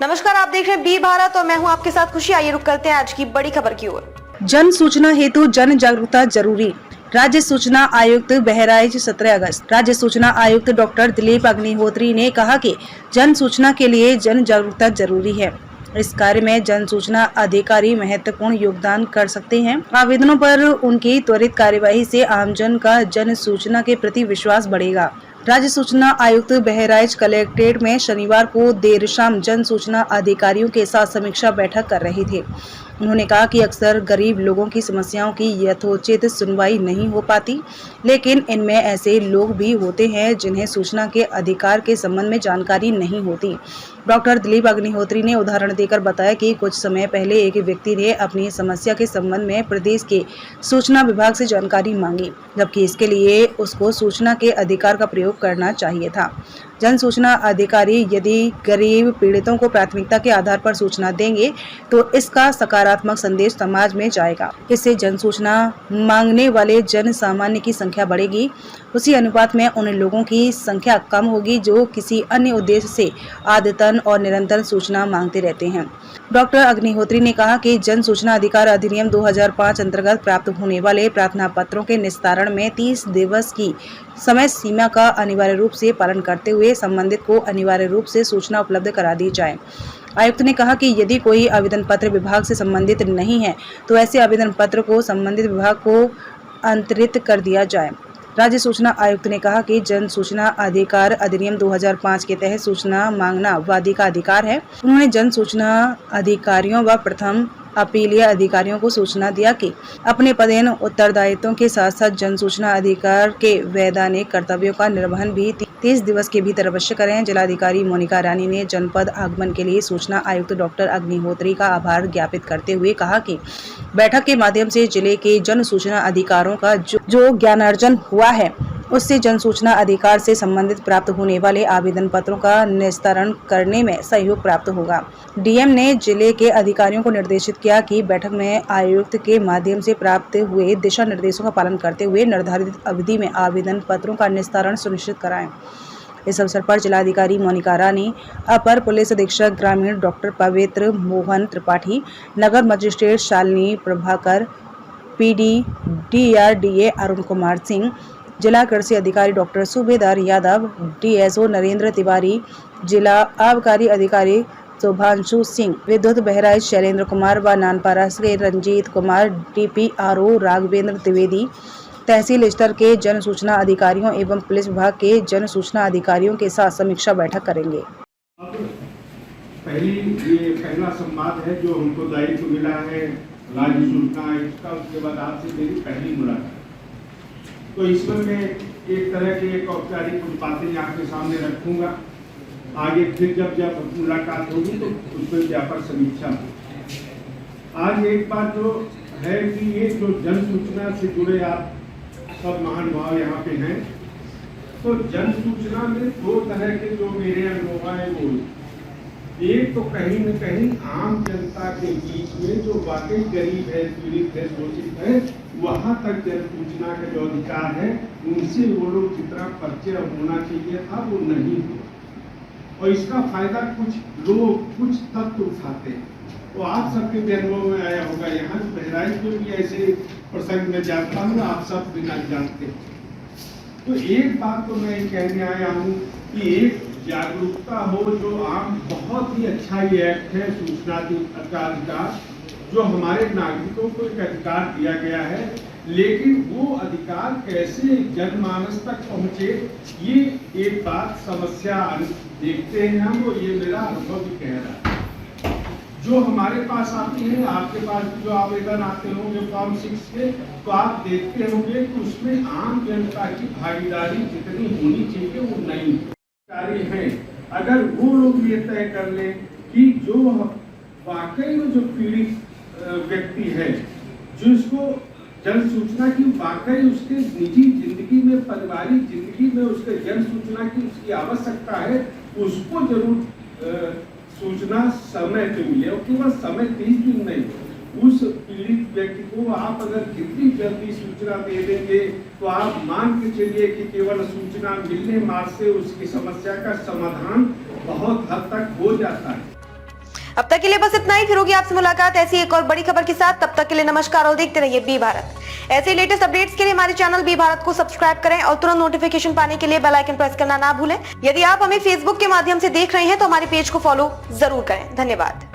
नमस्कार, आप देख रहे हैं बी भारत और मैं हूं आपके साथ खुशी। आइए रुक करते हैं आज की बड़ी खबर की ओर। जन सूचना हेतु जन जागरूकता जरूरी। राज्य सूचना आयुक्त बहराइच 17 अगस्त। राज्य सूचना आयुक्त डॉक्टर दिलीप अग्निहोत्री ने कहा कि जन सूचना के लिए जन जागरूकता जरूरी है। इस कार्य में जन सूचना अधिकारी महत्वपूर्ण योगदान कर सकते हैं। आवेदनों पर उनकी त्वरित कार्यवाही से आमजन का जन सूचना के प्रति विश्वास बढ़ेगा। राज्य सूचना आयुक्त बहराइच कलेक्ट्रेट में शनिवार को देर शाम जन सूचना अधिकारियों के साथ समीक्षा बैठक कर रहे थे। उन्होंने कहा कि अक्सर गरीब लोगों की समस्याओं की यथोचित सुनवाई नहीं हो पाती, लेकिन इनमें ऐसे लोग भी होते हैं जिन्हें सूचना के अधिकार के संबंध में जानकारी नहीं होती। डॉक्टर दिलीप अग्निहोत्री ने उदाहरण देकर बताया कि कुछ समय पहले एक व्यक्ति ने अपनी समस्या के संबंध में प्रदेश के सूचना विभाग से जानकारी मांगी, जबकि इसके लिए उसको सूचना के अधिकार का प्रयोग करना चाहिए था। जन सूचना अधिकारी यदि गरीब पीड़ितों को प्राथमिकता के आधार पर सूचना देंगे तो इसका सकारात्मक संदेश समाज में जाएगा। इससे जन सूचना मांगने वाले जन सामान्य की संख्या बढ़ेगी, उसी अनुपात में उन लोगों की संख्या कम होगी जो किसी अन्य उद्देश्य से आदतन और निरंतर सूचना मांगते रहते हैं। डॉक्टर अग्निहोत्री ने कहा कि जन सूचना अधिकार अधिनियम 2005 अंतर्गत प्राप्त होने वाले प्रार्थना पत्रों के निस्तारण में 30 दिवस की समय सीमा का अनिवार्य रूप से पालन करते हुए संबंधित को अनिवार्य रूप से सूचना उपलब्ध करा दी जाए। आयुक्त ने कहा कि यदि कोई आवेदन पत्र विभाग से संबंधित नहीं है तो ऐसे आवेदन पत्र को संबंधित विभाग को अंतरित कर दिया जाए। राज्य सूचना आयुक्त ने कहा कि जन सूचना अधिकार अधिनियम 2005 के तहत सूचना मांगना वादी का अधिकार है। उन्होंने जन सूचना अधिकारियों व प्रथम अपीलीय अधिकारियों को सूचना दिया कि अपने पदेन उत्तरदायित्वों के साथ साथ जन सूचना अधिकार के वैधानिक कर्तव्यों का निर्वहन भी 30 दिवस के भीतर अवश्य करें। जिलाधिकारी मोनिका रानी ने जनपद आगमन के लिए सूचना आयुक्त डॉक्टर अग्निहोत्री का आभार ज्ञापित करते हुए कहा कि बैठक के माध्यम से जिले के जन सूचना अधिकारों का जो ज्ञानार्जन हुआ है उससे जन सूचना अधिकार से संबंधित प्राप्त होने वाले आवेदन पत्रों का निस्तारण करने में सहयोग प्राप्त होगा। डीएम ने जिले के अधिकारियों को निर्देशित किया कि बैठक में आयुक्त के माध्यम से प्राप्त हुए दिशा निर्देशों का पालन करते हुए निर्धारित अवधि में आवेदन पत्रों का निस्तारण सुनिश्चित कराएं। इस अवसर पर जिलाधिकारी मोनिका रानी, अपर पुलिस अधीक्षक ग्रामीण डॉक्टर पवित्र मोहन त्रिपाठी, नगर magistrate Shalini Prabhakar, PD DRDA Arun Kumar Singh, जिला कृषि अधिकारी डॉक्टर सूबेदार यादव, DSO नरेंद्र तिवारी, जिला आबकारी अधिकारी शुभांशु सिंह, विद्युत बहराइच शैलेंद्र कुमार व नानपारा के रंजीत कुमार, DPRO राघवेंद्र द्विवेदी, तहसील स्तर के जन सूचना अधिकारियों एवं पुलिस विभाग के जन सूचना अधिकारियों के साथ समीक्षा बैठक करेंगे। पहला संवाद है जो हमको दायित्व मिला है राज्य सूचना आयुक्त का, उसके बाद आपसे मेरी पहली मुलाकात। तो इसमें मैं एक तरह की एक औपचारिक कुछ बातें आपके सामने रखूंगा। आगे फिर जब मुलाकात होगी तो उसमें व्यापक समीक्षा होगी। आज एक बात जो है कि ये जो जन सूचना से जुड़े आप सब महानुभाव यहाँ पे हैं, तो जन सूचना में दो तरह के जो मेरे अनुभव है वो एक तो कहीं न कहीं आम जनता के बीच में जो वाकई गरीब है, पीड़ित है, शोषित है, वहां तक जन सूचना का जो अधिकार है उनसे वो लोग जितना परिचय होना चाहिए था वो नहीं हुआ, और इसका फायदा कुछ लोग कुछ तत्व उठाते हैं। तो आप सबके भी अनुभव में आया होगा, यहाँ बहराइच में भी ऐसे प्रसंग में जानता हूँ, आप सब बिना जानते हैं। तो एक बात तो मैं कहने आया हूँ कि एक जागरूकता हो जो आम बहुत ही अच्छा ये एक्ट है सूचना का अधिकार, जो हमारे नागरिकों को एक अधिकार दिया गया है, लेकिन वो अधिकार कैसे जनमानस तक पहुंचे ये एक बात समस्या देखते हैं हम, और ये मेरा अनुभव भी कह रहा है। जो हमारे पास आती है, आपके पास जो आवेदन आते होंगे फॉर्म 6 के, तो आप देखते होंगे कि उसमें आम जनता की भागीदारी जितनी होनी चाहिए वो नहीं है। अगर वो लोग ये तय कर लें कि जो वाकई में जो पीड़ित व्यक्ति है, जिसको जन सूचना की वाकई उसके निजी जिंदगी में, पारिवारिक जिंदगी में उसके जन सूचना की उसकी आवश्यकता है, उसको जरूर सूचना समय पे मिले, और केवल समय 30 दिन नहीं, उस पीड़ित व्यक्ति को आप अगर जितनी जल्दी सूचना दे देंगे तो आप मान के चलिए कि केवल सूचना मिलने मात्र से उसकी समस्या का समाधान बहुत हद तक हो जाता है। अब तक के लिए बस इतना ही, फिर होगी आपसे मुलाकात ऐसी एक और बड़ी खबर के साथ। तब तक के लिए नमस्कार और देखते रहिए बी भारत। ऐसे लेटेस्ट अपडेट्स के लिए हमारे चैनल बी भारत को सब्सक्राइब करें और तुरंत नोटिफिकेशन पाने के लिए बेल आइकन प्रेस करना ना भूलें। यदि आप हमें फेसबुक के माध्यम से देख रहे हैं तो हमारे पेज को फॉलो जरूर करें। धन्यवाद।